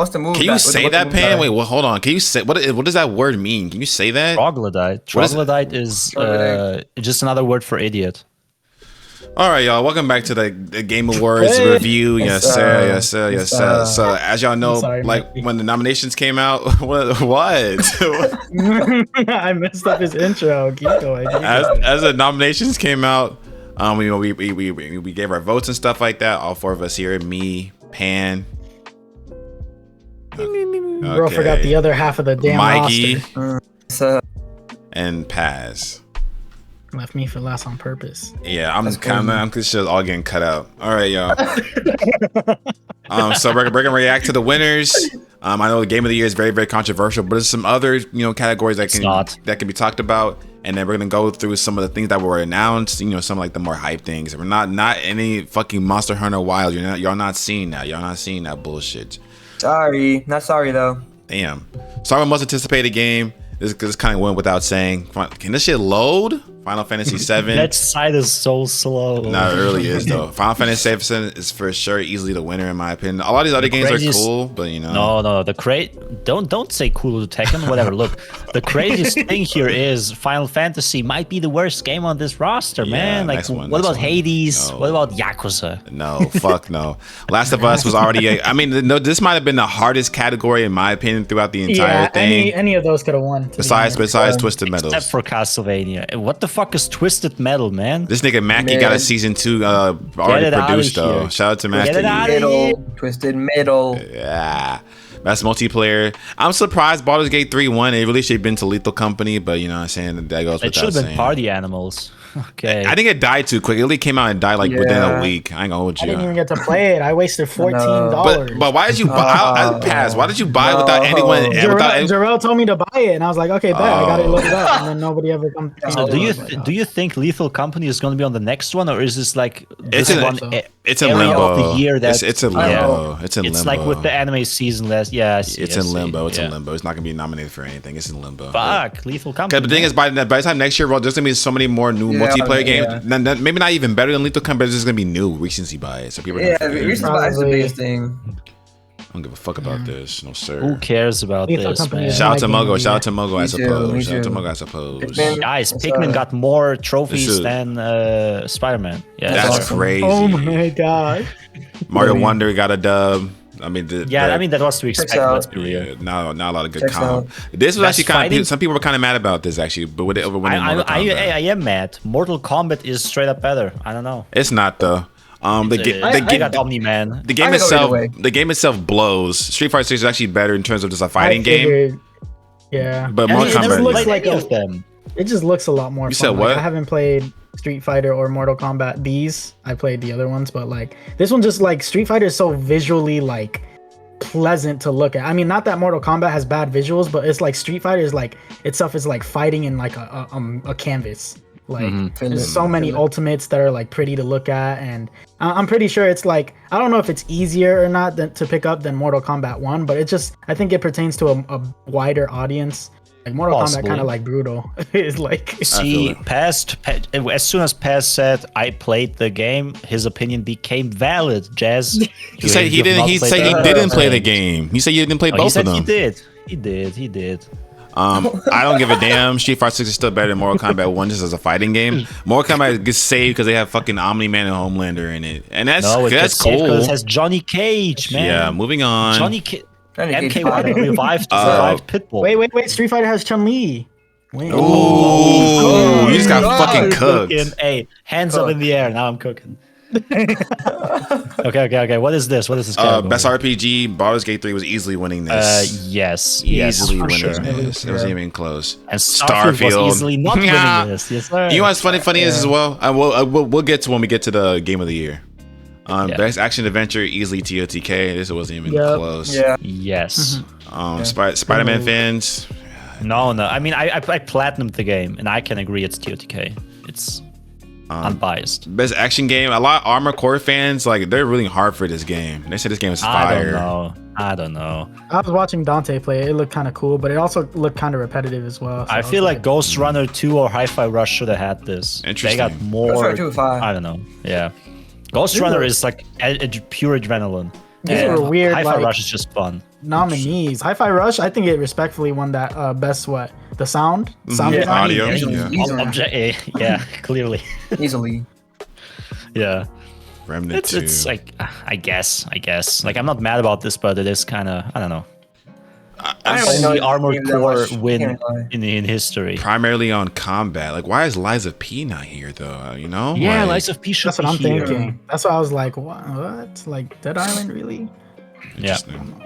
Supposed to move. Can you say that, Pan? Wait, well, hold on. Can you say what does that word mean? Can you say that? Troglodyte. Troglodyte is just another word for idiot. All right, y'all. Welcome back to the Game Awards review. Yes, sir. Yes, sir. Yes, sir. So, as y'all know, when the nominations came out, what? I messed up his intro. Keep going. As the nominations came out, we gave our votes and stuff like that. All four of us here, me, Pan, Bro, forgot the other half of the damn Mikey, roster. and Paz. Left me for last on purpose. Yeah, I'm just all getting cut out. All right, y'all. So we're gonna react to the winners. I know the game of the year is very, very controversial, but there's some other categories that can be talked about, and then we're gonna go through some of the things that were announced. Some like the more hype things. We're not any fucking Monster Hunter Wild. Y'all not seeing that. Y'all not seeing that bullshit. Sorry, not sorry though. Damn. Sorry, most anticipated game. This kind of went without saying. Can this shit load? Final Fantasy VII. That side is so slow. No, it really is though. Final Fantasy VII is for sure easily the winner in my opinion. A lot of these other games are cool, but No. Don't say cool to Tekken. Whatever. Look, the craziest thing here is Final Fantasy might be the worst game on this roster, man. Like, what about Hades? No. What about Yakuza? No, fuck no. Last of Us was already. This might have been the hardest category in my opinion throughout the entire thing. Any of those could have won. Besides Twisted Metal. Except for Castlevania. What the fuck is Twisted Metal, man? This nigga Mackie got a season 2 already produced though. Shout out to Mackie. Get it out of here. Twisted Metal. Yeah. Best multiplayer. I'm surprised Baldur's Gate 3 won. It really should have been to Lethal Company, but you know what I'm saying? That goes without saying. It should have been Party Animals. Okay. I think it died too quick. It really came out and died like within a week. I ain't gonna hold you. I didn't even get to play it. I wasted $14. But why did you buy? Pass. Why did you buy without anyone? Jarrell told me to buy it, and I was like, okay, bet. I got it looked up, and then nobody ever comes. So do you think Lethal Company is going to be on the next one, or is this like it's in limbo of the year that it's in limbo? It's in limbo. It's like with the anime season last. Yeah, it's in limbo. It's in limbo. It's not gonna be nominated for anything. It's in limbo. Fuck, Lethal Company. The thing is, by the time next year, there's gonna be so many more new multiplayer games. Maybe not even better than Lethal Company, but it's just gonna be new recency bias. So people recency bias is the biggest thing. I don't give a fuck about this, no sir. Who cares about this, man? Shout out to Mogo. Shout out to Mogo, I suppose. Shout out to Mogo, I suppose. Guys, Pikmin got more trophies than Spider-Man. Yeah, that's crazy. Oh my god. Mario Wonder got a dub. I mean, that was to expect. Let's be real. Yeah, not a lot of good comp. This was actually kind of. Some people were kind of mad about this actually, but with it over winning Mortal Kombat. I am mad. Mortal Kombat is straight up better. I don't know. It's not though. The game itself blows. Street Fighter 6 is actually better in terms of just a fighting game. Yeah, but Mortal Kombat it just looks a lot more fun. You said what? I haven't played Street Fighter or Mortal Kombat. I played the other ones, but like this one, just like Street Fighter is so visually like pleasant to look at. I mean, not that Mortal Kombat has bad visuals, but it's like Street Fighter is like itself is like fighting in like a canvas. Like there's so many ultimates that are like pretty to look at, and I'm pretty sure it's like, I don't know if it's easier or not to pick up than Mortal Kombat 1, but I think it pertains to a wider audience. Like Mortal Kombat kind of like brutal. It's like, see, as soon as Paz said I played the game, his opinion became valid. Jazz. He said he didn't play the game. He said you didn't play both of them. He did. I don't give a damn. Street Fighter 6 is still better than Mortal Kombat 1 just as a fighting game. Mortal Kombat gets saved because they have fucking Omni-Man and Homelander in it. And that's cool. Because it has Johnny Cage, man. Yeah, moving on. MK1 revived Pitbull. Wait. Street Fighter has Chun-Li. Ooh, you just got fucking cooked. Hey, hands up in the air. Now I'm cooking. Okay. What is this? Best RPG. Baldur's Gate 3 was easily winning this. Yes, easily winning sure. this. It wasn't even close. And Starfield was easily not winning this. Yes, sir. You know what's funny is as well. We'll get to when we get to the game of the year. Best action adventure, easily TOTK. This wasn't even close. Yeah. Yes. Spider-Man fans. No. I mean, I platinumed the game, and I can agree it's TOTK. It's unbiased. Best action game. A lot of Armored Core fans, like, they're really hard for this game. They said this game is fire. I don't know. I was watching Dante play. It looked kind of cool, but it also looked kind of repetitive as well. So I feel like Ghost Runner 2 or Hi-Fi Rush should have had this. Interesting. They got more. I don't know. Yeah. Ghost Runner is like pure adrenaline. These were weird. Hi-Fi like, Rush is just fun. Nominees. Hi-Fi Rush, I think it respectfully won that best what? The sound design? Audio. Yeah, clearly. Easily. Yeah. Remnant It's like I guess. Like I'm not mad about this, but it is kind of, I don't know. I don't Only know Armored Core win Can't lie. in history. primarily on combat. Like, why is Lies of P not here though? You know? Yeah, like, Lies of P should That's what be I'm here. thinking. That's why I was like, what? Like Dead Island, really? Yeah. interesting.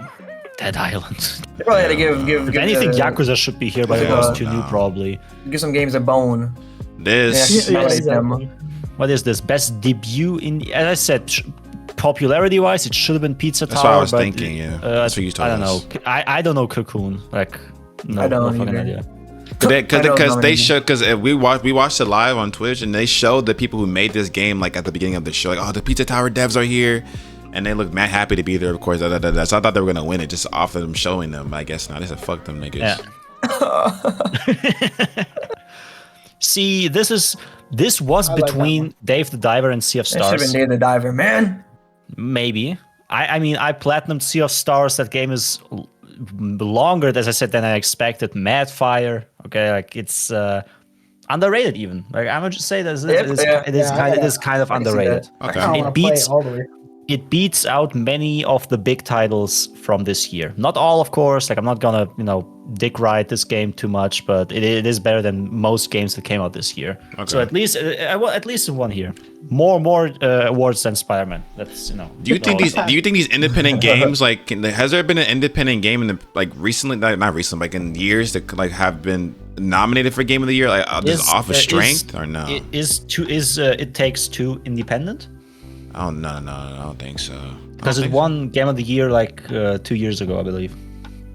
Dead Island. They probably had to give If anything, Yakuza should be here, but it was too new no. probably. give some games a bone. This. Yeah, exactly. What is this? Best debut in? As I said, popularity-wise, it should have been Pizza Tower. That's what I was but, thinking. Yeah, that's what you told I don't us. know. I don't know Cocoon. Like, no, I don't no fucking either. idea. Because they showed, because we watched it live on Twitch, and they showed the people who made this game like at the beginning of the show, like, oh, the Pizza Tower devs are here, and they looked mad happy to be there. Of course, so I thought they were gonna win it just off of them showing them. I guess not. They said fuck them niggas. Yeah. See, this was I like between Dave the Diver and Sea of That should have been Stars. Dave the Diver, man. Maybe. I mean, I platinumed Sea of Stars. That game is longer, as I said, than I expected. Mad Fire. Okay, like it's underrated even. Like I'm gonna just say that it is kind of I can see underrated. that. Okay. I don't It want to play beats- it all the way. It beats out many of the big titles from this year. Not all, of course. Like I'm not gonna, dick ride this game too much, but it is better than most games that came out this year. Okay. So at least one here. More awards than Spider-Man. That's Do you think these independent games, like, has there been an independent game in the recently, not recently, like in years that like have been nominated for Game of the Year, like just off of strength, or no? It Takes Two independent? Oh no, I don't think so. Because it won Game of the Year like 2 years ago, I believe.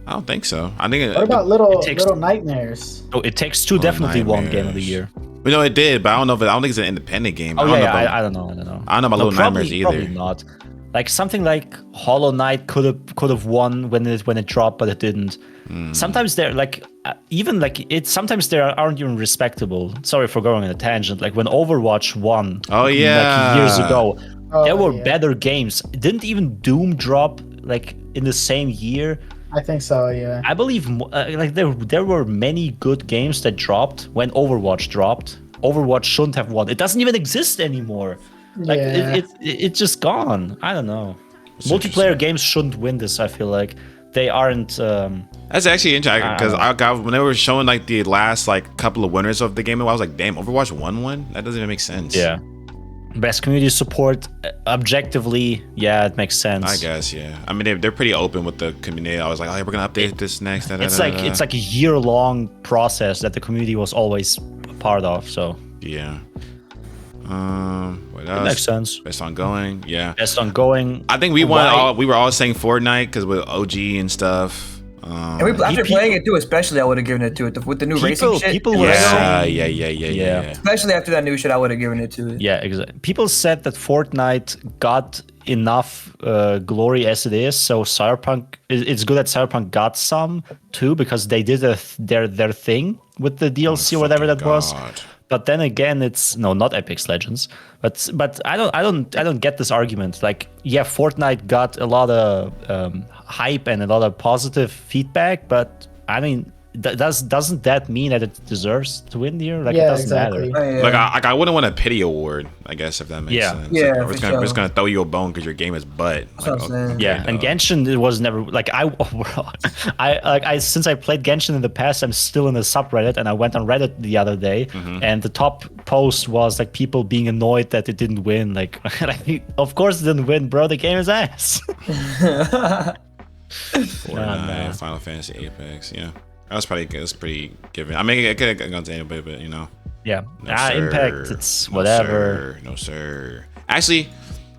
I don't think so. I think What about Little Takes- Nightmares? Oh, It Takes Two definitely won Game of the Year. No, it did, but I don't know if I don't think it's an independent game. Oh I don't know yeah, about- I don't know. I don't know about Little Nightmares either. Probably not. Like something like Hollow Knight could have won when it dropped, but it didn't. Sometimes they're like sometimes they aren't even respectable. Sorry for going on a tangent. Like when Overwatch won, Oh, yeah. like years ago, there were yeah. better games. Didn't even Doom drop like in the same year? I think so, yeah. I believe like there were many good games that dropped when Overwatch dropped. Overwatch shouldn't have won. It doesn't even exist anymore. Like Yeah. it's just gone. I don't know. It's Multiplayer interesting. games shouldn't win this. I feel like they aren't. That's actually interesting because I got when they were showing like the last like couple of winners of the game, I was like, damn, Overwatch won one. That doesn't even make sense. Yeah. Best community support, objectively, yeah, it makes sense. I guess, yeah. I mean, they're pretty open with the community. I was like, oh, we're gonna update this next. It's like a year-long process that the community was always a part of. So yeah. What it else? makes sense. Best ongoing, yeah. Best ongoing. I think we won. We were all saying Fortnite because with OG and stuff. And after playing it too, especially, I would have given it to it with the new racing shit. People were saying, Yeah. Especially after that new shit, I would have given it to it. yeah, exactly. People said that Fortnite got enough glory as it is, so Cyberpunk. It's good that Cyberpunk got some too because they did their thing with the DLC or whatever that was. But then again, it's not Apex Legends. But I don't get this argument. Like, yeah, Fortnite got a lot of hype and a lot of positive feedback, but I mean, doesn't that mean that it deserves to win here? Like, Yeah, it doesn't exactly. matter. Like I wouldn't want a pity award, I guess, if that makes sense. Yeah, Like, we're just gonna throw you a bone because your game is butt. That's what I'm saying. Yeah, and Genshin, it was never like I since I played Genshin in the past, I'm still in the subreddit, and I went on Reddit the other day, and the top post was like people being annoyed that it didn't win. Like, of course it didn't win, bro. The game is ass. Fortnite, Final Fantasy, Apex, yeah. That was probably good. It was pretty given. I mean, it could have gone to anybody, but Yeah. No, sir. Impact, it's whatever. No, sir. Actually,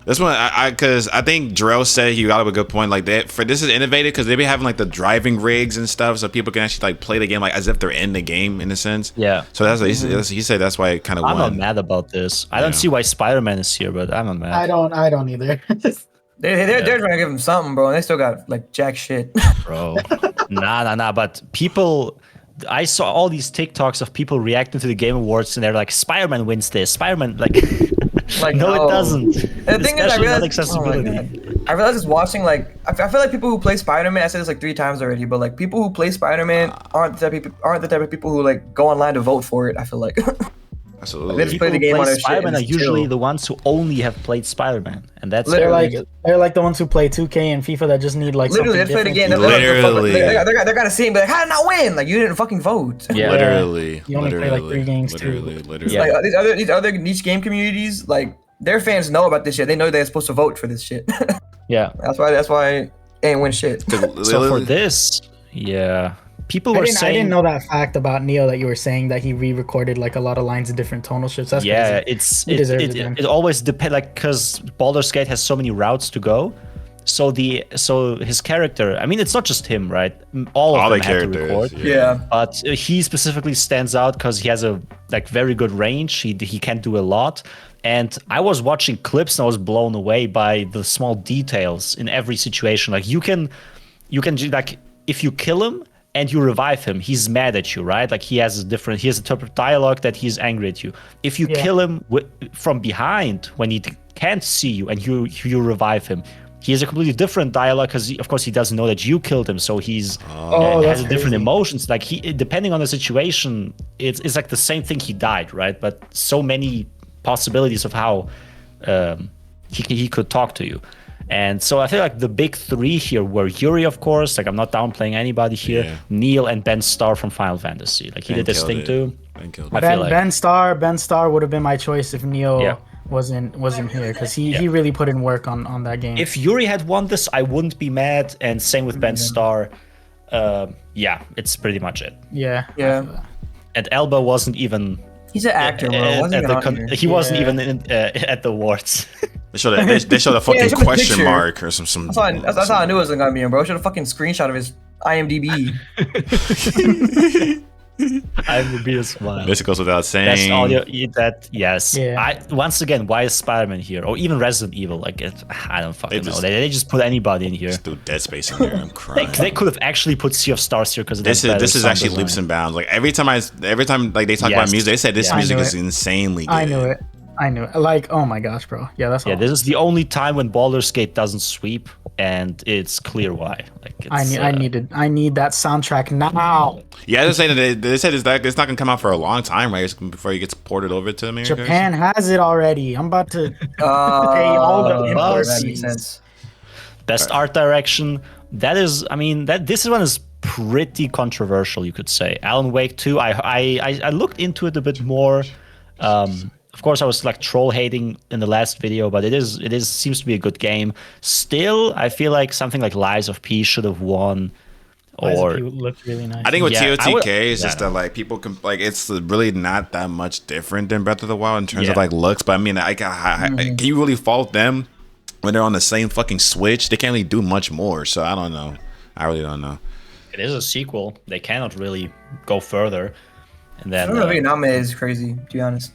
this one, because I think Jarrell said he got up a good point. Like that, for this is innovative because they be having like the driving rigs and stuff, so people can actually like play the game like as if they're in the game in a sense. Yeah. So that's what he said. That's why it kind of I'm won. not mad about this. I don't see why Spider-Man is here, but I'm not mad. I don't either. They're trying to give him something, bro, and they still got like jack shit. Bro. Nah. But people, I saw all these TikToks of people reacting to the Game Awards, and they're like, "Spider-Man wins this." Spider-Man, like, Like, no, no. it doesn't. The thing is, I Especially not realized, accessibility. oh my God. I realize it's watching like I feel like people who play Spider-Man. I said this like 3 times already, but like people who play Spider-Man aren't the type of people who like go online to vote for it. I feel like. Absolutely. They just play the game on their shit. Spider-Man are usually the ones who only have played Spider-Man, and that's they're like the ones who play 2K and FIFA that just need like literally something play the game. Literally, they're gonna see and be like, "How did I not win? Like you didn't fucking vote." Yeah, literally. You only play like 3 games too. Literally. Yeah. Like these other niche game communities, like their fans know about this shit. They know they're supposed to vote for this shit. Yeah, that's why they ain't win shit. So for this, yeah. People were saying, I didn't know that fact about Neo that you were saying that he re-recorded like a lot of lines in different tonal shifts. That's crazy. It always depends, like, because Baldur's Gate has so many routes to go. So his character, I mean, it's not just him, right? All of them had to record. Yeah. But he specifically stands out because he has a like very good range. He can do a lot. And I was watching clips and I was blown away by the small details in every situation. Like you can like if you kill him and you revive him, he's mad at you, right? Like he has a type of dialogue that he's angry at you. If you kill him from behind when he can't see you and you revive him, he has a completely different dialogue because of course he doesn't know that you killed him, so he's has different emotions. Like depending on the situation, it's like the same thing. He died, right? But so many possibilities of how he could talk to you. And so I feel like the big 3 here were Yuri, of course. Like I'm not downplaying anybody here. Yeah. Neil and Ben Starr from Final Fantasy. Like he did this thing too. Ben Starr would have been my choice if Neo wasn't here because he really put in work on that game. If Yuri had won this, I wouldn't be mad. And same with Ben Starr. It's pretty much it. Yeah. And Elba wasn't even. He's an actor, bro. He wasn't even at the awards. They showed a fucking question mark or some. That's how I knew it was gonna be him, bro. Showed a fucking screenshot of his IMDb. IMDb is wild. This goes without saying. That's all yes. Yeah. Once again, why is Spider-Man here, or even Resident Evil? Like I don't fucking know. They just put anybody in here. Just threw Dead Space in there. I'm crying. They could have actually put Sea of Stars here because this is actually leaps and bounds. Like every time like they talk about music, they said this music is insanely good. I knew it. Like, oh my gosh, bro. Yeah, that's this is the only time when Baldur's Gate doesn't sweep, and it's clear why. Like, I need that soundtrack now. Yeah, they said it's not gonna come out for a long time, right? Before it gets ported over to America. Japan has it already. I'm about to pay all the imports. Best art direction. This one is pretty controversial, you could say. Alan Wake 2. I looked into it a bit more. Of course, I was like troll hating in the last video, but it seems to be a good game. Still, I feel like something like Lies of P should have won. Or looked really nice. I think with TOTK, it's just that like people can like it's really not that much different than Breath of the Wild in terms of like looks. But I mean, can you really fault them when they're on the same fucking Switch? They can't really do much more. So I don't know. I really don't know. It is a sequel. They cannot really go further. And then nominated is crazy, to be honest.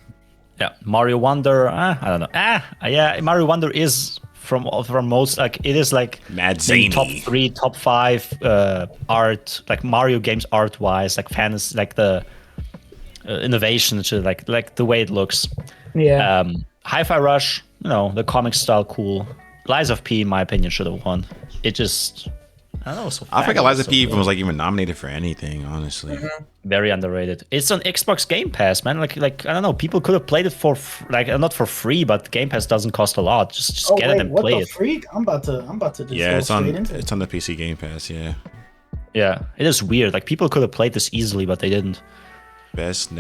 Yeah, Mario Wonder. I don't know. Yeah, Mario Wonder is from most like it is like mad zany. Top 3, top 5 art like Mario games art wise, like fantasy, like the innovation to like the way it looks. Yeah. Hi-Fi Rush, the comic style cool. Lies of P, in my opinion, should have won. It just. I don't know. So I forgot Lies of P even was like even nominated for anything, honestly. Very underrated. It's on Xbox Game Pass, man. Like I don't know. People could have played it for not for free, but Game Pass doesn't cost a lot. Just get it and play it. Freak? I'm about to just it's on the PC Game Pass. Yeah. Yeah, it is weird. Like people could have played this easily, but they didn't. Best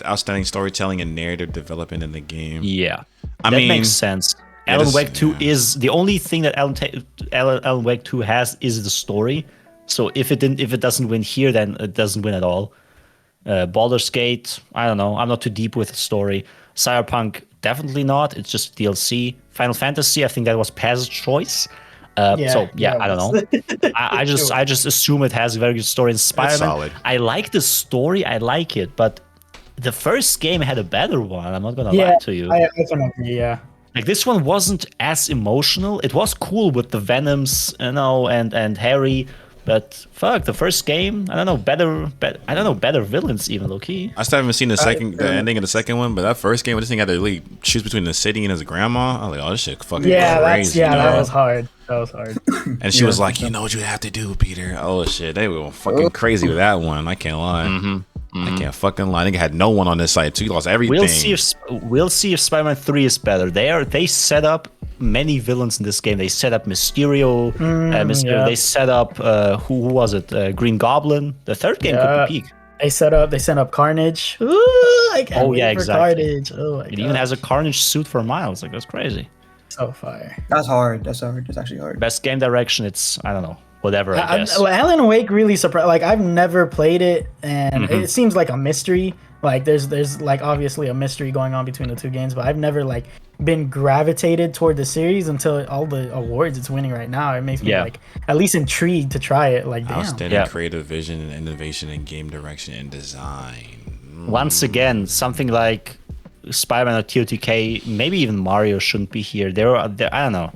outstanding storytelling and narrative development in the game. Yeah, that makes sense. Alan Wake 2 is the only thing that Alan Wake 2 has is the story. So if it doesn't win here, then it doesn't win at all. Baldur's Gate, I don't know. I'm not too deep with the story. Cyberpunk, definitely not. It's just DLC. Final Fantasy, I think that was Paz's choice. I don't know. I just assume it has a very good story. And Spider-Man, I like the story. I like it, but the first game had a better one. I'm not gonna lie to you. I can agree. Yeah. Like this one wasn't as emotional. It was cool with the Venoms, and Harry, but fuck, the first game, I don't know, better villains even, low key. I still haven't seen the ending of the second one, but that first game, this thing had to really choose between the city and his grandma. I was like, oh, this shit fucking crazy. That was hard. That was hard. And she was like, "You know what you have to do, Peter." Oh shit, they were fucking crazy with that one. I can't lie. I can't fucking lie. They had no one on this side too. He lost everything. We'll see if Spider-Man 3 is better. They set up many villains in this game. They set up Mysterio. They set up who was it? Green Goblin. The third game could be peak. They set up Carnage. Ooh, I can't wait for Carnage. Oh my god. It even has a Carnage suit for Miles. Like, that's crazy. So fire. That's hard. That's actually hard. Best game direction. It's, I don't know. Whatever, I guess. Alan Wake really surprised. Like, I've never played it, and it seems like a mystery. Like, there's like obviously a mystery going on between the two games, but I've never like been gravitated toward the series until all the awards it's winning right now. It makes me like at least intrigued to try it. Like, damn. Outstanding creative vision and innovation in game direction and design. Once again, something like Spider-Man or TOTK, maybe even Mario shouldn't be here. There, I don't know.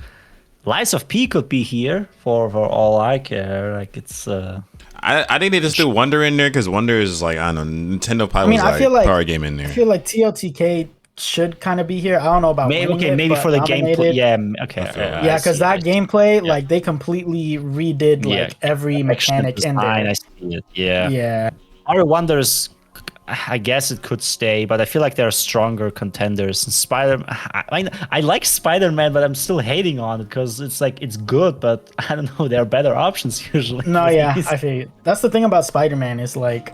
Lies of P could be here for all I care. Like, it's. I think they just threw Wonder in there because Wonder is like, I don't know, Nintendo probably was like power game in there. I feel like TOTK should kind of be here. I don't know about maybe for the gameplay. Yeah, okay. Yeah, because that gameplay, like, they completely redid like every mechanic in there. I see it. Yeah. Mario Wonders, I guess it could stay, but I feel like there are stronger contenders. And I like Spider-Man, but I'm still hating on it because it's like, it's good, but I don't know, there are better options usually. No, yeah, I feel that's the thing about Spider-Man is like,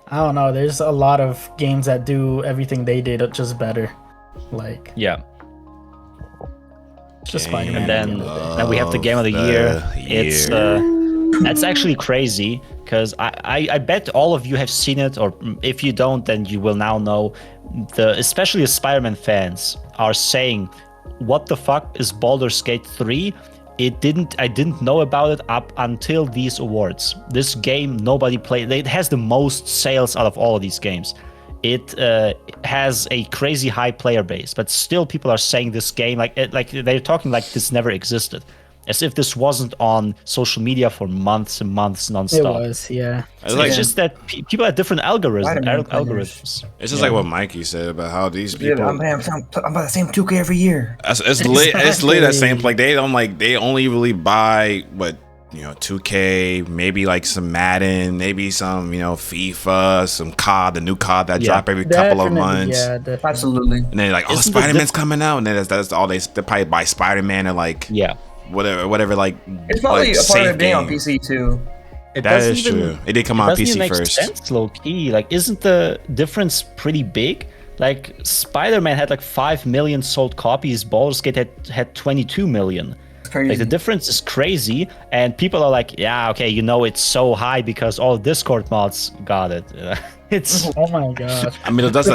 I don't know, there's a lot of games that do everything they did just better. Like, just Spider-Man. And then we have the game of the year. It's that's actually crazy. Because I bet all of you have seen it, or if you don't, then you will now know. Especially the Spider-Man fans are saying, "What the fuck is Baldur's Gate 3? I didn't know about it up until these awards. This game nobody played. It has the most sales out of all of these games. It has a crazy high player base, but still people are saying this game like they're talking like this never existed." As if this wasn't on social media for months and months nonstop. It was, yeah. It's just that people have different algorithms. It's just like what Mikey said about how these people. I'm about the same 2K every year. It's lit that same. Like, they only really buy 2K, maybe like some Madden, maybe some FIFA, some COD, the new COD that drop every couple of months. Yeah, absolutely. And then like, Spider-Man's coming out, and then that's all they probably buy Spider-Man and like whatever like. It's probably a part of being on PC too. That is true. It did come out on PC first. Sense, low key. Like, isn't the difference pretty big? Like, Spider-Man had like 5 million sold copies. Baldur's Gate had 22 million. Crazy. Like, the difference is crazy, and people are like, yeah, okay, it's so high because all Discord mods got it. It's oh my god. I mean, that's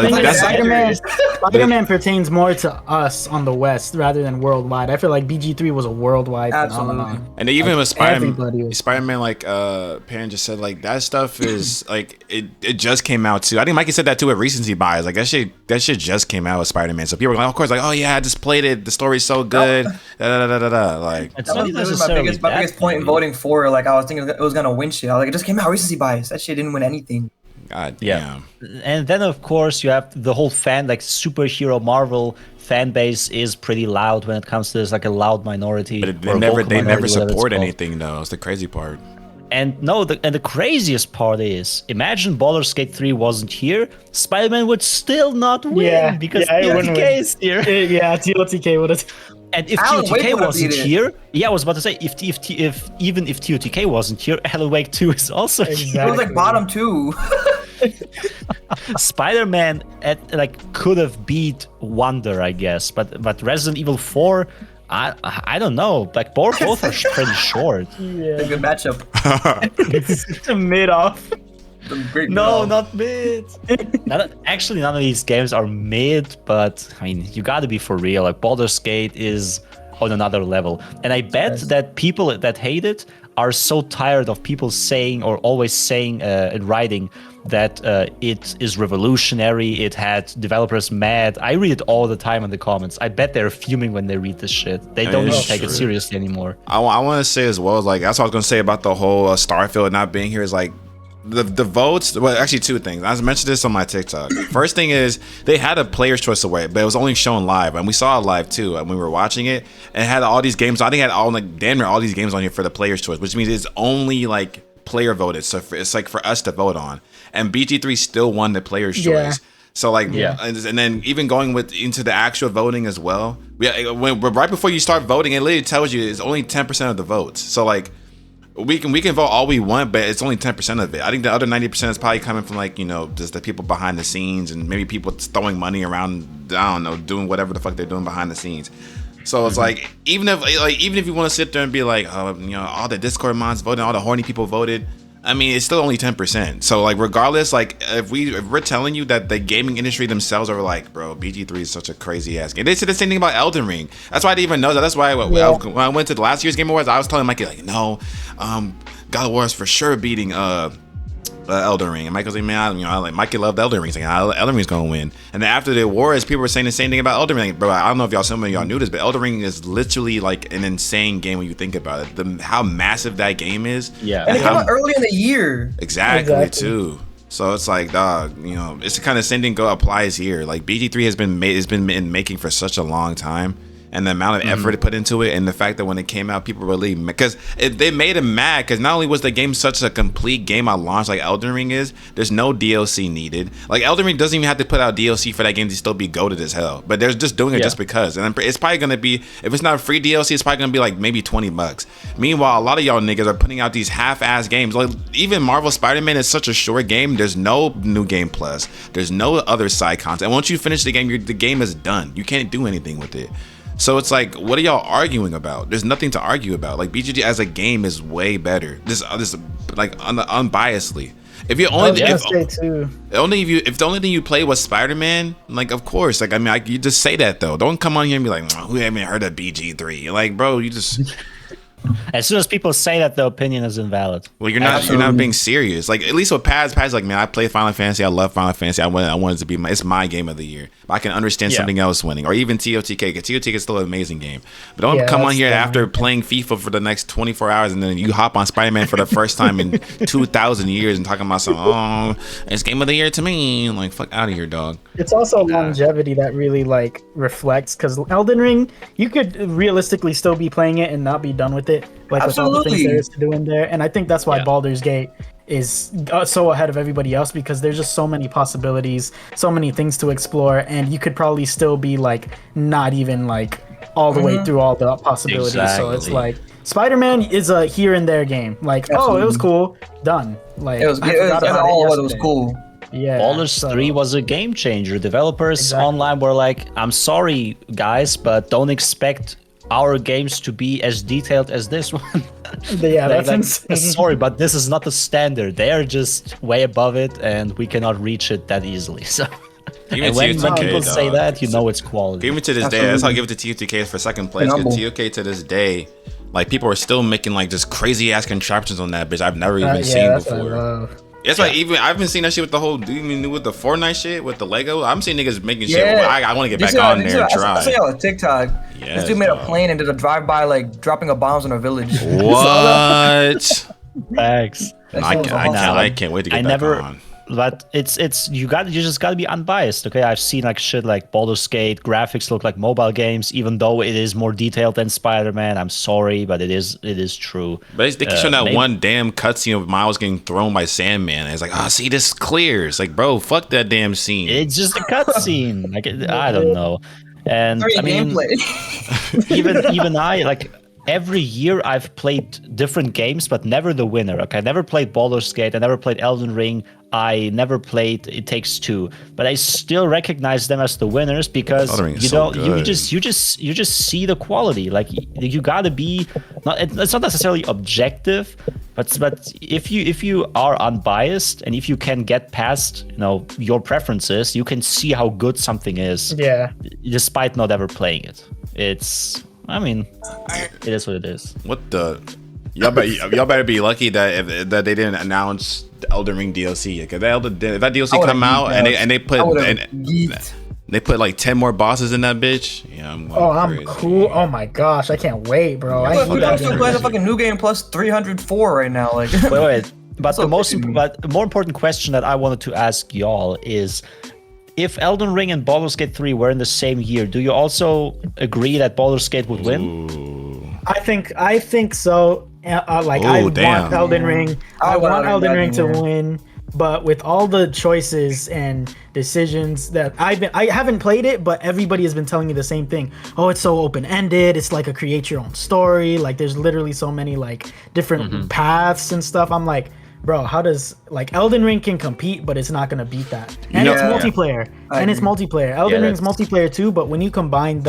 Spider-Man pertains more to us on the West rather than worldwide. I feel like BG3 was a worldwide phenomenon. And even with Spider-Man, like Perrin just said, like, that stuff is like it just came out too. I think Mikey said that too at recency bias. Like, that shit just came out with Spider-Man. So people were like, of course, like, oh yeah, I just played it. The story's so good. Like, that was my biggest point in voting for it. Like, I was thinking it was gonna win shit. I was like, it just came out recency bias. That shit didn't win anything. God damn. And then of course you have the whole superhero Marvel fan base is pretty loud when it comes to this, like a loud minority. But they never support anything though. It's the crazy part. And the craziest part is, imagine Baldur's Gate 3 wasn't here, Spider-Man would still not win because TOTK is here. Yeah, TOTK would have. And if TOTK wasn't here, I was about to say, if even if TOTK wasn't here, Alan Wake 2 is also here. It was like bottom 2. Spider-Man could have beat Wonder, I guess, but Resident Evil 4, I don't know. Like, both are pretty short. Yeah, a good matchup. It's a mid off. No, not mid. Actually, none of these games are mid, but I mean, you got to be for real. Like, Baldur's Gate is on another level, and I bet that people that hate it are so tired of people saying or always saying and writing that it is revolutionary. It had developers mad. I read it all the time in the comments. I bet they're fuming when they read this shit. They don't even take it seriously anymore. I want to say as well, like, that's what I was gonna say about the whole Starfield not being here. Is like, the votes. Well, actually, two things. I mentioned this on my TikTok. First thing is they had a Player's Choice Award, but it was only shown live, and we saw it live too. And we were watching it, and it had all these games. I think it had all like damn near all these games on here for the Player's Choice, which means it's only like player voted. So it's like for us to vote on, and BG3 still won the Player's Choice. So like, and then even going into the actual voting as well. Right before you start voting, it literally tells you it's only 10% of the votes. So like, we can vote all we want, but it's only 10% of it. I think the other 90% is probably coming from like, you know, just the people behind the scenes and maybe people throwing money around. I don't know, doing whatever the fuck they're doing behind the scenes. So it's like, even if you want to sit there and be like, oh, you know, all the Discord mods voted, all the horny people voted. I mean, it's still only 10%. So like, regardless, like if we're telling you that the gaming industry themselves are like, bro, BG3 is such a crazy ass game. They said the same thing about Elden Ring. That's why I didn't even know that. That's why when I went to the last year's Game Awards, I was telling Mikey like, no, God of War is for sure beating Elden Ring. And Michael's like, man, Mikey loved Elden Ring. He's like, Elden Ring's gonna win. And then after the awards, people were saying the same thing about Elden Ring. Bro, I don't know if some of y'all knew this, but Elden Ring is literally like an insane game when you think about it. How massive that game is. Yeah. And it came out early in the year. Exactly too. So it's like, dog, you know, it's the kind of same thing applies here. Like BG3 has been making for such a long time. And the amount of effort it put into it, and the fact that when it came out, people were really because they made him mad. Because not only was the game such a complete game at launch, like Elden Ring is, there's no DLC needed. Like Elden Ring doesn't even have to put out DLC for that game to still be goated as hell. But they're just doing it just because, and it's probably gonna be, if it's not free DLC, it's probably gonna be like maybe $20. Meanwhile, a lot of y'all niggas are putting out these half-ass games. Like even Marvel Spider-Man is such a short game. There's no new game plus. There's no other side content. And once you finish the game, the game is done. You can't do anything with it. So it's like, what are y'all arguing about? There's nothing to argue about. Like BGG as a game is way better. This like unbiasedly. If you only if the only thing you play was Spider-Man, like of course, like I mean, you just say that though. Don't come on here and be like, who haven't heard of BG3? Like, bro, you just. As soon as people say that, the opinion is invalid. Well, you're not being serious. Like at least with Pad's like, man, I play Final Fantasy. I love Final Fantasy. I wanted to be it's my game of the year. But I can understand something else winning, or even TOTK. Because TOTK is still an amazing game. But don't come on here after playing FIFA for the next 24 hours and then you hop on Spider-Man for the first time in 2,000 years and talking about it's game of the year to me. Like fuck out of here, dog. It's also longevity that really like reflects, because Elden Ring, you could realistically still be playing it and not be done with it, like with all the things there is to do in there. And I think that's why Baldur's Gate is so ahead of everybody else, because there's just so many possibilities, so many things to explore, and you could probably still be like not even like all the way through all the possibilities. So it's like Spider-Man is a here and there game. Like, oh, it was cool, done. Like, it was cool. Yeah, Baldur's 3 was a game changer. Developers online were like, I'm sorry guys, but don't expect our games to be as detailed as this one. That's insane. Sorry, but this is not the standard. They are just way above it, and we cannot reach it that easily. So, and when people say that, you know it's quality. Even to this day, that's how I give it to TOTK for second place. Because TOTK to this day, like people are still making like just crazy ass contraptions on that bitch I've never even seen before. That's why even I've been seeing that shit with the whole with the Fortnite shit with the Lego. I'm seeing niggas making shit. I want to get back on there and try. I saw y'all on TikTok. This dude made a plane and did a drive-by like dropping bombs in a village. What? Thanks. I can't wait to get back on. But you just gotta be unbiased, okay? I've seen like shit like Baldur's Gate graphics look like mobile games, even though it is more detailed than Spider-Man. I'm sorry, but it is true. But they keep showing that one damn cutscene of Miles getting thrown by Sandman. And it's like, see, this clears. Like, bro, fuck that damn scene. It's just a cutscene. Like, I don't know. And I mean, even I like. Every year I've played different games, but never the winner. Okay, I never played Baldur's Gate. I never played Elden Ring. I never played It Takes Two, but I still recognize them as the winners because you just see the quality. Like you gotta be it's not necessarily objective, but if you are unbiased and if you can get past your preferences, you can see how good something is. Yeah. Despite not ever playing it, it is what it is. What the? Y'all better be lucky that they didn't announce the Elden Ring DLC. Because if that DLC come out and they put like 10 more bosses in that bitch. Yeah, I'm cool. Oh my gosh, I can't wait, bro. I'm still playing the fucking New Game Plus 304 right now. Like, wait. But the more important question that I wanted to ask y'all is, if Elden Ring and Baldur's Gate 3 were in the same year, do you also agree that Baldur's Gate would win? Ooh. I think so. I want Elden Ring. I want Elden Ring to win. But with all the choices and decisions that I haven't played it, but everybody has been telling me the same thing. Oh, it's so open-ended. It's like a create your own story. Like there's literally so many like different paths and stuff. I'm like, bro, how does like Elden Ring can compete, but it's not gonna beat that. And it's multiplayer. It's multiplayer. Elden Ring's multiplayer too, but when you combine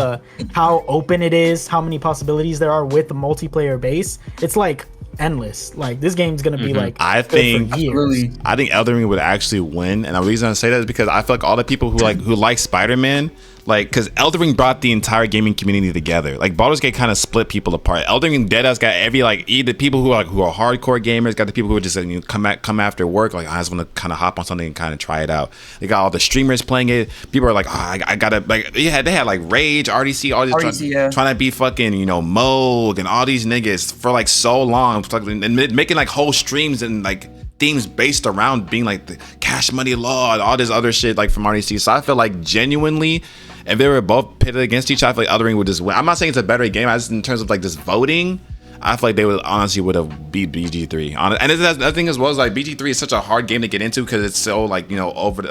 how open it is, how many possibilities there are with the multiplayer base, it's like endless. Like this game's gonna be like I think Elden Ring would actually win, and the reason I say that is because I feel like all the people who like Spider-Man, like, because Elden Ring brought the entire gaming community together. Like Baldur's Gate kind of split people apart. Elden Ring Deadass got every the people who are hardcore gamers, got the people who are just come after work, like I just want to kind of hop on something and kind of try it out. They got all the streamers playing it. People are like, oh, I gotta like they had like Rage, RDC, all this trying to be fucking Moog and all these niggas for like so long, and making like whole streams and like themes based around being like the Cash Money Law and all this other shit like from RDC. So I feel like genuinely, if they were both pitted against each other, I feel like Elden Ring would just win. I'm not saying it's a better game. I just, in terms of like just voting, I feel like they would have beat BG3. And the thing as well is like BG3 is such a hard game to get into because it's so like over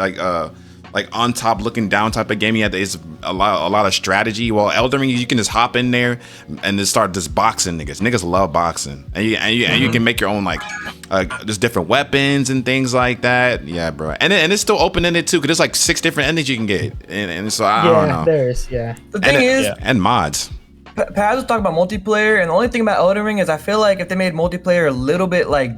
like on top looking down type of game. It's a lot of strategy. While Elden Ring, you can just hop in there and just start just boxing niggas. Niggas love boxing, and you can make your own like just different weapons and things like that. Yeah, bro. And it's still open ended too, because there's like 6 different endings you can get, and so I don't know. The thing is, and mods. Paz was talking about multiplayer, and the only thing about Elden Ring is I feel like if they made multiplayer a little bit like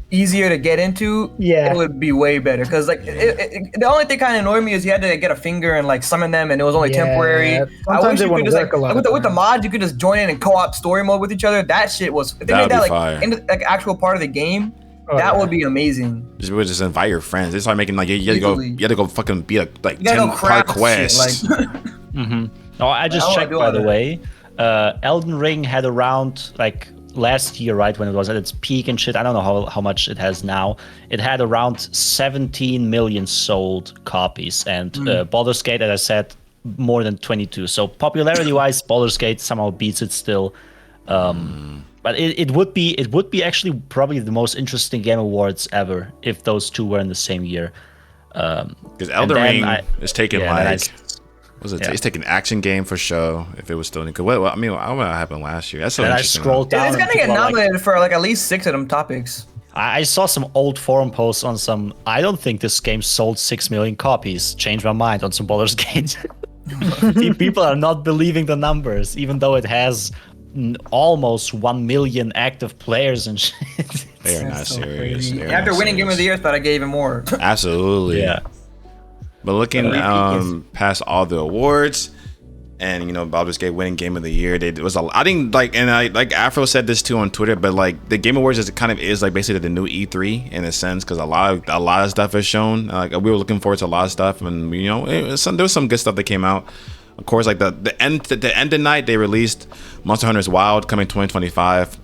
easier to get into, it would be way better. Because like the only thing kind of annoyed me is you had to get a finger and like summon them, and it was only temporary. Sometimes it wouldn't work a lot. With the mods, you could just join in and co-op story mode with each other. That shit was, if they made that like actual part of the game, that would be amazing. Just invite your friends. They start making like you had to go fucking beat a like 10-part quest. Oh, I just checked by the way. Elden Ring had around like last year, right, when it was at its peak and shit, I don't know how much it has now. It had around 17 million sold copies, and Baldur's Gate, as I said, more than 22. So popularity-wise, Baldur's Gate somehow beats it still. But it would be actually probably the most interesting Game Awards ever if those two were in the same year. Because Elden Ring is taking it's taking action game for sure. If it was still in, well, I mean, I don't know what happened last year. That's so interesting. I scrolled down. It's gonna get nominated for like at least 6 of them topics. I saw some old forum posts on some. I don't think this game sold 6 million copies. Changed my mind on some Baldur's Gate. People are not believing the numbers, even though it has almost 1 million active players and shit. They are not serious. After winning Game of the Year, I thought I gave even more. Absolutely. Yeah. But looking past all the awards, and Baldur's Gate winning Game of the Year, I think like Afro said this too on Twitter, but like the Game Awards is like basically the new E3 in a sense, because a lot of stuff is shown. Like we were looking forward to a lot of stuff, and there was some good stuff that came out. Of course, like the end of night, they released Monster Hunter's Wild coming 2025.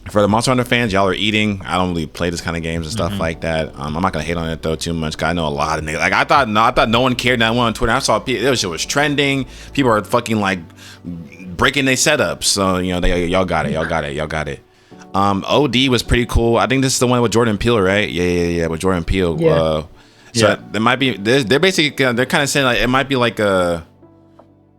For the Monster Hunter fans, y'all are eating. I don't really play this kind of games and stuff like that. I'm not gonna hate on it though too much, cause I know a lot of niggas. Like I thought no one cared that one on Twitter. I saw this shit was trending. People are fucking like breaking their setups. So y'all got it. OD was pretty cool. I think this is the one with Jordan Peele, right? Yeah, with Jordan Peele. There might be. They're basically they're kind of saying like it might be like a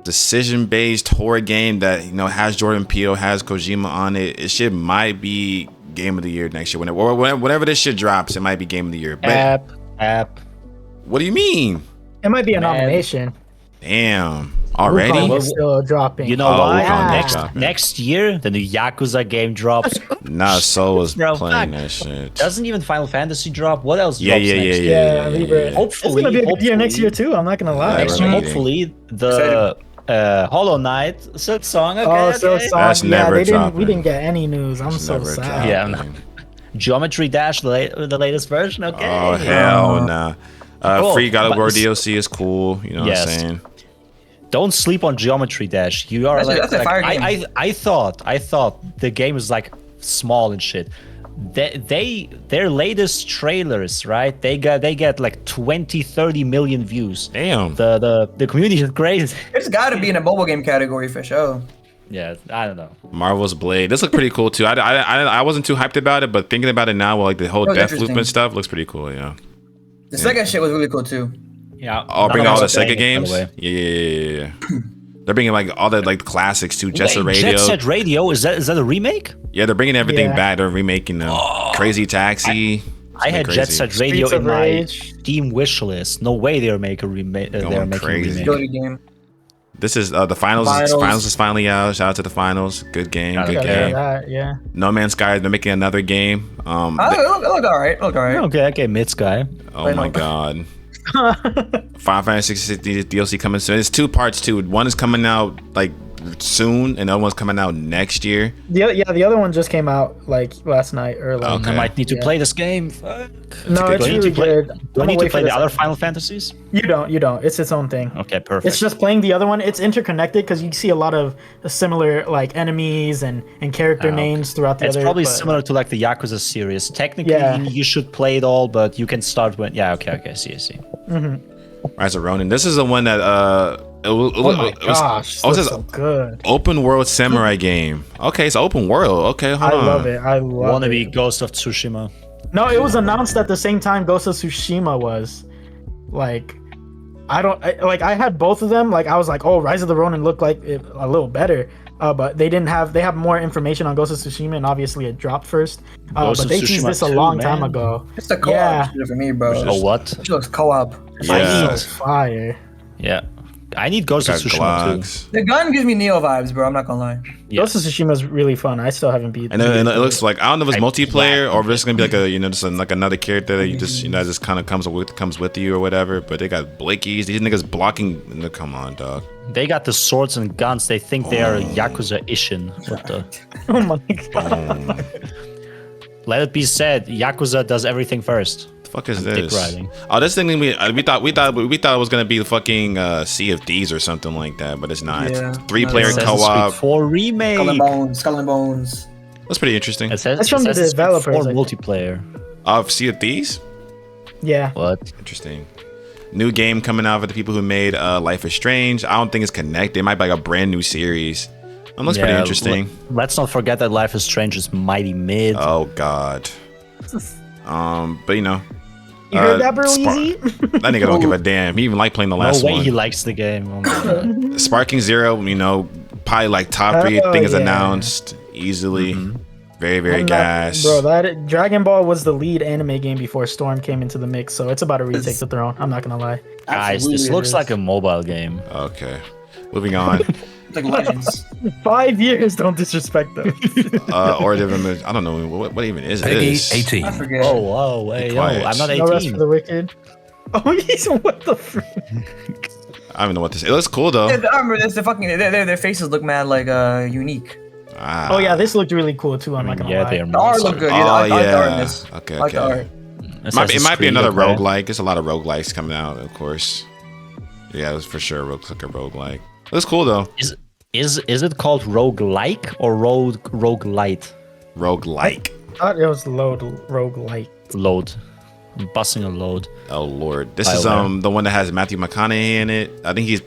decision-based horror game that has Jordan Peele, has Kojima on it. It shit might be Game of the Year next year. Whenever this shit drops, it might be Game of the Year. But App. What do you mean? It might be a nomination. Damn. Already? Wukong is still dropping. You know why? Next year, the new Yakuza game drops. Nah, so was playing that shit. Doesn't even Final Fantasy drop? What else drops next year? Yeah. Hopefully, it's gonna be a good year next year too. I'm not gonna lie. Next year, hopefully, the Hollow Knight Silk Song. Silk Song. That's never dropping. We didn't get any news. I'm so sad. Yeah. Geometry Dash, the latest version. Okay. Oh hell nah. Free God of War DLC is cool. You know what I'm saying? Don't sleep on Geometry Dash. You are that's a fire game. I thought the game is like small and shit. their latest trailers, right? They get like 20-30 million views. Damn. The community is crazy. It's got to be in a mobile game category for sure. Yeah, I don't know. Marvel's Blade. This looks pretty cool too. I wasn't too hyped about it, but thinking about it now, with like the whole Deathloop and stuff, looks pretty cool. Yeah. The Sega shit was really cool too. Yeah. Oh, bring all the Sega games. Yeah. They're bringing like all the like classics too. Jet Set Radio. Jet Set Radio, is that a remake? Yeah, they're bringing everything back. They're remaking them. Crazy Taxi. I had Jet Set Radio in my Steam wish list. No way they're making a remake. They're making a remake. GOTY game. This is the finals. Finals is finally out. Shout out to the finals. Good game. Good game. Yeah. No Man's Sky. They're making another game. It looked all right. Okay, Mid Sky. Oh my god. Final Fantasy 16 DLC coming soon. It's 2 parts too. One is coming out like soon, and the other one's coming out next year. The other one just came out like last night or like. I might need to play this game. No, it's really good. Do I need to play the other Final Fantasies? You don't. It's its own thing. Okay, perfect. It's just playing the other one. It's interconnected because you see a lot of similar like enemies and character names throughout the other. It's probably similar to like the Yakuza series. Technically, you should play it all, but you can start when. Yeah, okay, see. Rise of Ronin. This is the one that gosh, this is so good. Open world samurai game. Okay, it's open world. Okay, hold on. I love it. Wannabe Ghost of Tsushima. No, it was announced at the same time Ghost of Tsushima was. Like, I had both of them. Like, I was like, oh, Rise of the Ronin looked like a little better. But they have more information on Ghost of Tsushima, and obviously it dropped first. But they teased this a long time ago. It's the co-op shit for me, bro. Oh, what? It looks co-op. Yeah. It's fire. Yeah. I need Ghost of Tsushima too. The gun gives me Neo vibes, bro. I'm not gonna lie. Ghost of Tsushima is really fun. I still haven't beat. And it looks like, I don't know if it's multiplayer or if it's gonna be like just like another character that you just just kind of comes with you or whatever. But they got Blakies. These niggas blocking. Come on, dog. They got the swords and guns. They think they are Yakuza Ishin. What the? Oh my god. Let it be said, Yakuza does everything first. The fuck is this? Oh, this thing we thought it was gonna be the fucking Sea of Thieves or something like that, but it's not. Yeah, it's 3-player co-op. 4 remake. Skull and Bones. That's pretty interesting. That's from the developers. 4 multiplayer. Of Sea of Thieves. Yeah. What? Interesting. New game coming out for the people who made Life is Strange. I don't think it's connected. It might be like a brand new series. It looks pretty interesting. Let's not forget that Life is Strange is mighty mid. Oh god. But you know. You heard that, bro? Easy? That nigga don't give a damn. He even like playing the last one. No way he likes the game. Oh my god. Sparking Zero, you know, probably like top 3 things announced easily. Very, very gas. Bro, that Dragon Ball was the lead anime game before Storm came into the mix, so it's about to retake the throne. I'm not gonna lie. Guys, this looks like a mobile game. Okay. Moving on. Like Legends. 5 years, don't disrespect them. Or I don't know what even is this. 18. I forget. Oh, whoa, wait, no, I'm not 18. No rest for the wicked. Oh, he's what the frick? I don't even know what this is. It looks cool though. Yeah, I remember this. Their faces look mad like unique. Oh yeah, this looked really cool too. I'm not gonna lie. The art looked good. I like the artness. Okay. Like the art. It might be another roguelike. There's a lot of roguelikes coming out, of course. Yeah, it was for sure looks like a roguelike. It was cool though. Is it called roguelike or roguelite? Roguelike. I thought it was roguelite. Load. I'm busting a load. Oh lord. This is the one that has Matthew McConaughey in it. I think he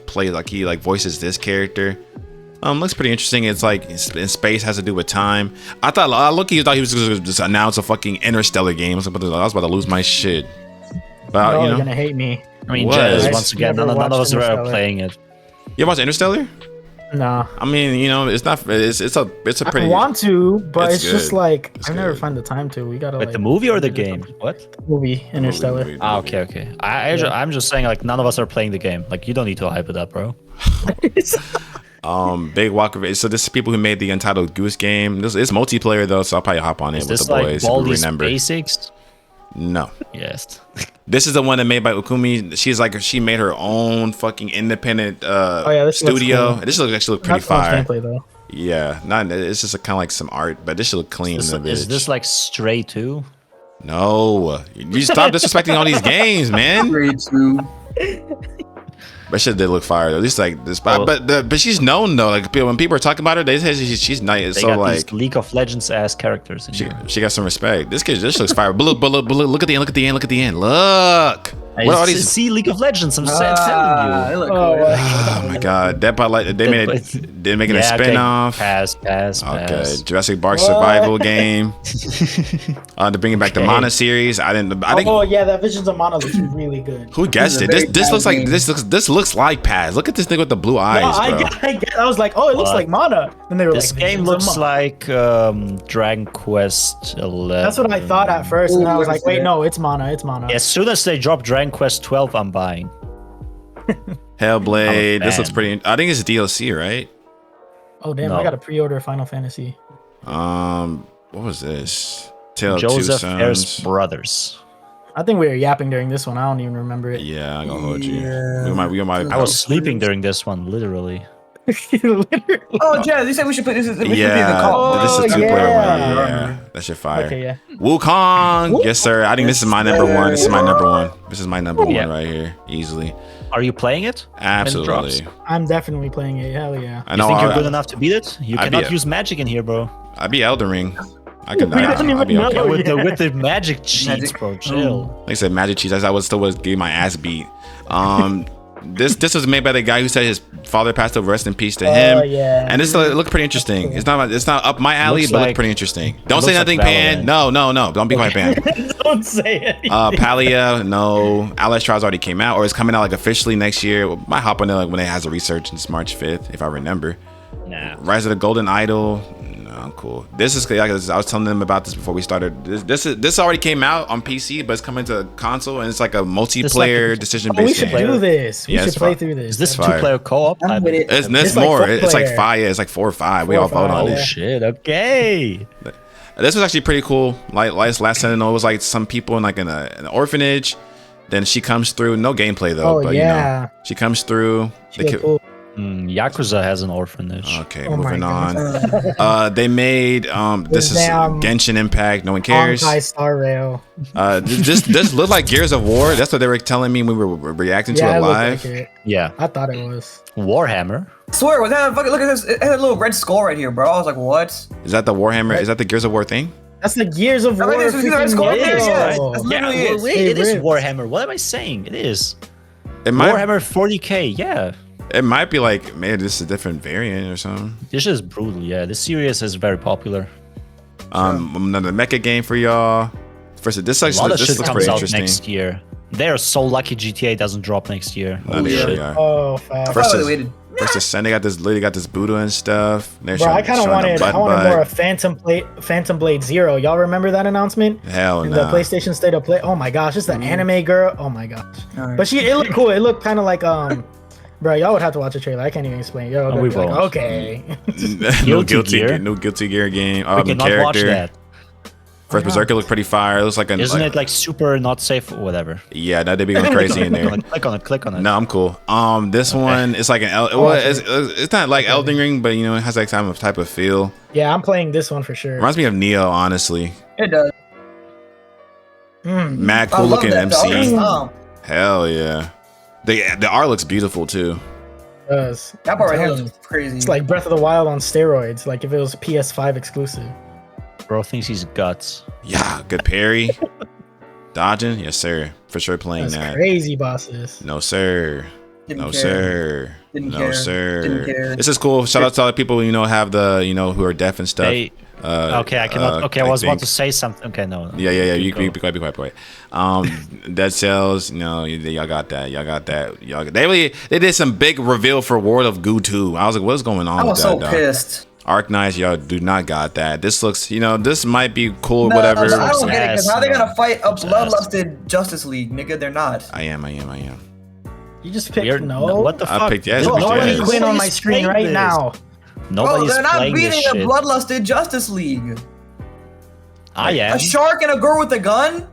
voices this character. Looks pretty interesting. It's like in space, has to do with time. I thought he was just announce a fucking Interstellar game. I was about to lose my shit. But you're gonna hate me. I mean, Jez, once again, none of us are playing it. You watch Interstellar? Nah. I mean, you know, it's not. It's a pretty. I want to, but it's good. just like I never find the time to. We gotta. Wait, the movie or the game? What? Movie Interstellar. Movie. Okay. I'm just saying, like, none of us are playing the game. Like, you don't need to hype it up, bro. Big Walker. So this is people who made the Untitled Goose Game. It's multiplayer though, so I'll probably hop on it with the boys. Like who remember? Basics? No. Yes. This is the one that made by Ukumi. She made her own fucking independent this studio. Cool. This actually look pretty fire. Gameplay, though. Yeah, it's just kind of like some art, but this should look clean. Is this like Stray 2? No, you stop disrespecting all these games, man. Stray 2. But shit did look fire though. At least like this, but she's known though. Like when people are talking about her, they say she's nice. They so got like these League of Legends ass characters. She got some respect. This looks fire. But look at the end. Look at the end. Look at the end. Look. What are these? See League of Legends. I'm telling you. Oh my god, Dead by Light. They made it. They're making a spin-off. Pass. Okay, Jurassic Park survival game. They're bringing back the Mana series. I think. Oh yeah, that Visions of Mana looks really good. Who guessed it? This looks like this looks like Paz. Look at this thing with the blue eyes, bro. I was like, oh, it looks like Mana. And they were this game looks like Dragon Quest 11. That's what I thought at first, and I was like, wait, no, it's Mana. It's Mana. As soon as they drop Dragon Quest 12, I'm buying. Hellblade. This looks pretty. I think it's DLC, right? Oh damn! I got to pre-order Final Fantasy. What was this? Tale of Joseph Two Fares Sons. Brothers. I think we were yapping during this one. I don't even remember it. Yeah, I'm gonna hold you. We might. I was sleeping during this one, literally. Oh, Jazz, you said we should put this. This is a 2-player one. Yeah, that shit fire. Okay, yeah. Wukong. Yes, sir. I think this is my number one. This is my number one right here, easily. Are you playing it? Absolutely. I'm definitely playing it. Hell yeah. You think you're good enough to beat it? You cannot use magic in here, bro. I'd be Elden Ring. I could. I'd be okay. With the magic cheats, bro. Chill. Like I said, magic cheats. I was getting my ass beat. This was made by the guy who said his father passed away. Rest in peace to him. Yeah. And this looked pretty interesting. It's not up my alley, but looked pretty interesting. Don't say nothing, Pan. No. Don't be quiet, Pan. Don't say it. Palia, no. Alice Trials already came out, or it's coming out like officially next year. Might hop on there like when it has a research. It's March 5th, if I remember. Nah. Rise of the Golden Idol. No, cool. This is like I was telling them about this before we started. This already came out on PC, but it's coming to console, and it's like a multiplayer decision-based game. We should do this. We should play through this. Is this 2-player co-op? It's more. It's like 5. Yeah, it's like 4 or 5. We all vote on it. Oh shit! Okay. This was actually pretty cool. Like last Sentinel was like some people in like an orphanage. Then she comes through. No gameplay though. But you know, she comes through. Yakuza has an orphanage. Okay, moving on. They made this is Genshin Impact. No one cares. Star Rail. This looked like Gears of War. That's what they were telling me when we were reacting to it live. Yeah, I thought it was Warhammer. I swear, was that fucking look at this? It had a little red skull right here, bro. I was like, what? Is that the Warhammer? Is that the Gears of War thing? That's the Gears of War. It is Warhammer. What am I saying? It is. Warhammer 40k. Yeah. It might be like, maybe this is a different variant or something. This is brutal, yeah. This series is very popular. Another mecha game for y'all. First, this looks pretty interesting. Next year. They are so lucky GTA doesn't drop next year. Oh, fast. First, they got this Buddha and stuff. Bro, I kind of wanted more of Phantom Blade Zero. Y'all remember that announcement? Hell no. The PlayStation State of Play. Oh my gosh, it's the anime girl. Oh my gosh. But it looked cool. It looked kind of like Bro, y'all would have to watch the trailer. I can't even explain. Yo, we won't. Okay. No Guilty Gear game. We cannot watch that. First Berserker looked pretty fire. It looks like Isn't it like super not safe or whatever? Yeah, no, they be going crazy in there. Click on it. No, I'm cool. This one, it's like it's not like Elden Ring, but you know, it has like type of feel. Yeah, I'm playing this one for sure. Reminds me of Neo, honestly. It does. Mad cool looking MC. Hell yeah. The art looks beautiful too. It does. That part right here looks crazy. It's like Breath of the Wild on steroids. Like if it was PS5 exclusive. Bro thinks he's guts. Yeah, good parry. Dodging, yes sir. For sure playing that. Crazy bosses. No sir. Didn't care. This is cool. Shout out to all the people have the who are deaf and stuff. Hey. Okay, I cannot. Okay, I was about to say something. Okay, no. Yeah. You be quiet. Dead Cells. No, y'all got that. They did some big reveal for World of Goo 2. I was like, what's going on? I was so pissed. Arknights, y'all do not got that. This looks, this might be cool, whatever. No, I don't get it. Because how are they gonna fight a bloodlusted Justice League, nigga? They're not. I am. You just picked no. What the fuck? I picked yes. Nobody's Quinn on my screen right now. Nobody's they're not playing beating this a bloodlusted Justice League. I am. A shark and a girl with a gun?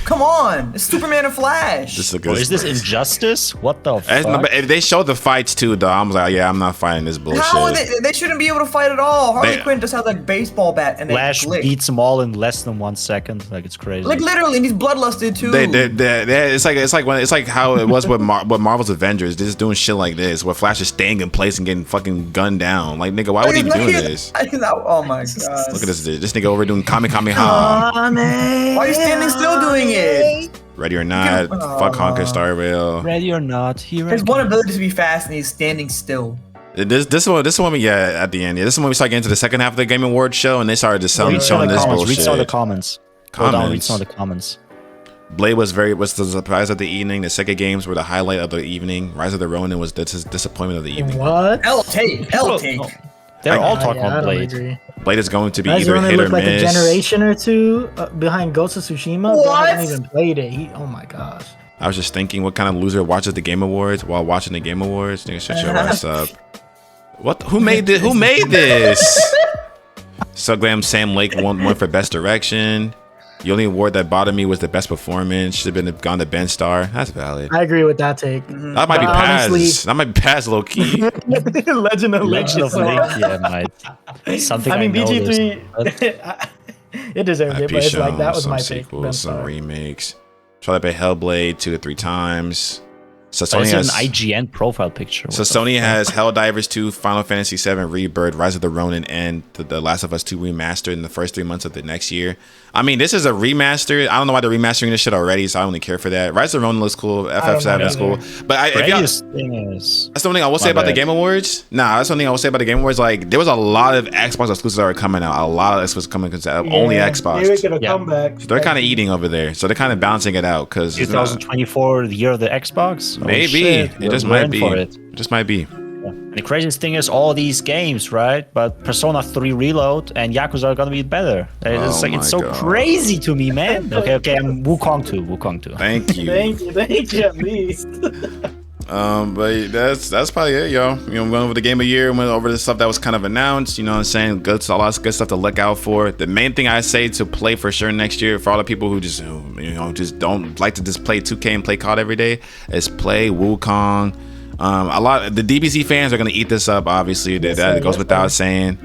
Come on, it's Superman and Flash. Is this Injustice? What the fuck? No, but they showed the fights too, though. I was like, yeah, I'm not fighting this bullshit. How they shouldn't be able to fight at all. Harley Quinn just has like baseball bat and Flash beats them all in less than 1 second. Like it's crazy. Like literally, and he's bloodlusted too. It's like how it was with Marvel's Avengers. They're just doing shit like this, where Flash is staying in place and getting fucking gunned down. Like nigga, why would he be doing this? Oh my god! Look at this nigga overdoing Kamehameha. Why are you standing still doing it? Ready or not, fuck Honker Star Rail. Ready or not, his one ability is to be fast and he's standing still. This one, yeah, at the end. Yeah, this is when we start getting to the second half of the Game Awards show, and they started just showing this bullshit. Read some of the comments. Read some of the comments. Blade was the surprise of the evening. The Sega games were the highlight of the evening. Rise of the Ronin was the disappointment of the evening. What? L take. They're all talking about Blade. Blade is going to be either hit or miss. Like a generation or two behind Ghost of Tsushima. What? I haven't even played it. Oh my gosh. I was just thinking, what kind of loser watches the Game Awards while watching the Game Awards? Nigga, shut your ass up. What? Who made this? Who made this? Suglam Sam Lake won for best direction. The only award that bothered me was the best performance. Should have been gone to Ben Star. That's valid. I agree with that take. That might be passed. That might be passed, low key. Legend of Link. Yeah, might. Something. I mean, BG3. It deserved it, but it's like that was my pick. Sequels, some remakes. Tried to play Hellblade 2 to 3 times. So Sony has an IGN profile picture. So Sony has Helldivers 2, Final Fantasy 7 Rebirth, Rise of the Ronin, and the Last of Us 2 remastered in the first 3 months of the next year. I mean, this is a remaster. I don't know why they're remastering this shit already, so I don't really care for that. Rise of the Ronin looks cool. FF7 is cool. But that's the only thing I will say about the Game Awards. That's the only thing I will say about the Game Awards. Like, there was a lot of Xbox exclusives that were coming out. A lot of exclusives coming out. Only Xbox. They're making a comeback. So they're kind of eating over there. So they're kind of balancing it out. 2024, the year of the Xbox? Maybe. It just might be. It just might be. And the craziest thing is all these games, right? But Persona 3 Reload and Yakuza are gonna be better. It's so crazy to me, man. Okay, I'm Wukong 2. Thank you. Thank you at least. But that's probably it, yo. I'm going over the game of the year, went over the stuff that was kind of announced, you know what I'm saying? A lot of good stuff to look out for. The main thing I say to play for sure next year, for all the people who just don't like to just play 2K and play COD every day, is play Wukong. The DBZ fans are gonna eat this up, obviously. That goes without saying.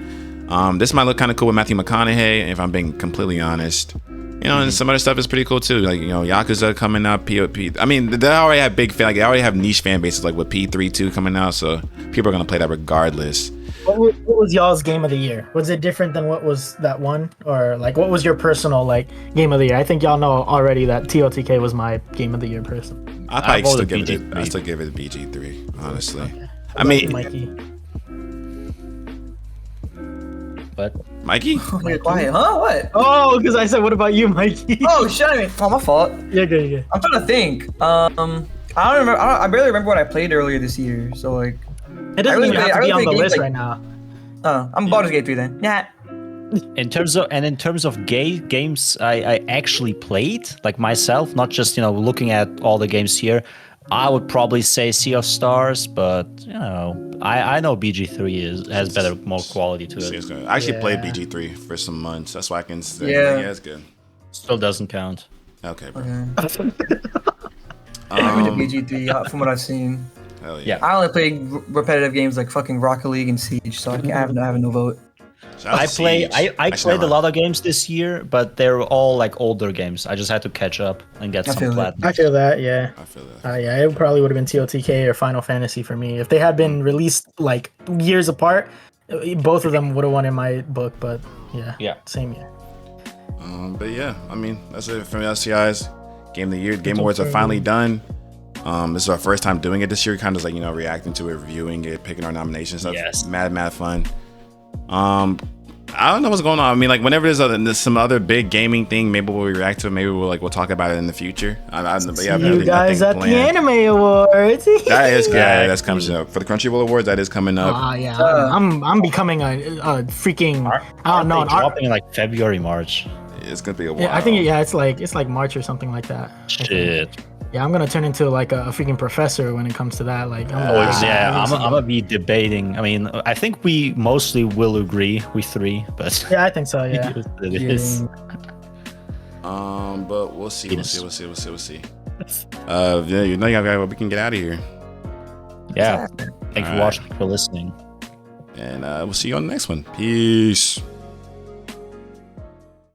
This might look kind of cool with Matthew McConaughey, if I'm being completely honest. And some other stuff is pretty cool too. Like, Yakuza coming up, POP. I mean, they already have they already have niche fan bases, like with P3 2 coming out, so people are gonna play that regardless. What was y'all's game of the year? Was it different than what was that one, or like what was your personal game of the year? I think y'all know already that TOTK was my game of the year person. I probably still give it a BG3, honestly. Okay. I mean, Mikey. What? Mikey? Oh, you're quiet, huh? What? Oh, because I said, what about you, Mikey? Oh, shut me. Oh, my fault. Yeah, good. I'm trying to think. I don't remember. I barely remember what I played earlier this year. So like, it doesn't even have to be on the list right now. I'm Baldur's Gate 3 then. Yeah. In terms of games, I actually played like myself, not just looking at all the games here. I would probably say Sea of Stars, but I know BG3 has more quality to it. I actually played BG3 for some months. That's why I can say it's good. Still doesn't count. Okay, bro. BG3 from what I've seen. Hell yeah. I only play repetitive games like fucking Rocket League and Siege, so I have no vote. I played a lot of games this year, but they're all like older games. I just had to catch up and get some platinum. I feel that, yeah. It probably would have been TOTK or Final Fantasy for me. If they had been released like years apart, both of them would have won in my book, but yeah, same year. But yeah, I mean, that's it from SCI's Game of the Year. Game Awards are finally done. This is our first time doing it this year, kind of like, reacting to it, reviewing it, picking our nominations stuff. Yes. Mad fun. I don't know what's going on. I mean, like, whenever there's some other big gaming thing, maybe we'll react to it. Maybe we'll talk about it in the future. You guys at the Anime Awards. That is good. That's coming up for the Crunchyroll Awards. That is coming up. I'm becoming a freaking. I don't know. Dropping in like February, March. It's gonna be a while. Yeah, I think it's like March or something like that. Shit. Yeah, I'm gonna turn into like a freaking professor when it comes to that. Like, I'm gonna be debating. I mean, I think we mostly will agree, we three, but yeah, I think so. Yeah, it is. But we'll see. We'll see. Yeah, you know, we can get out of here. Yeah. Thanks for watching, for listening. And we'll see you on the next one. Peace.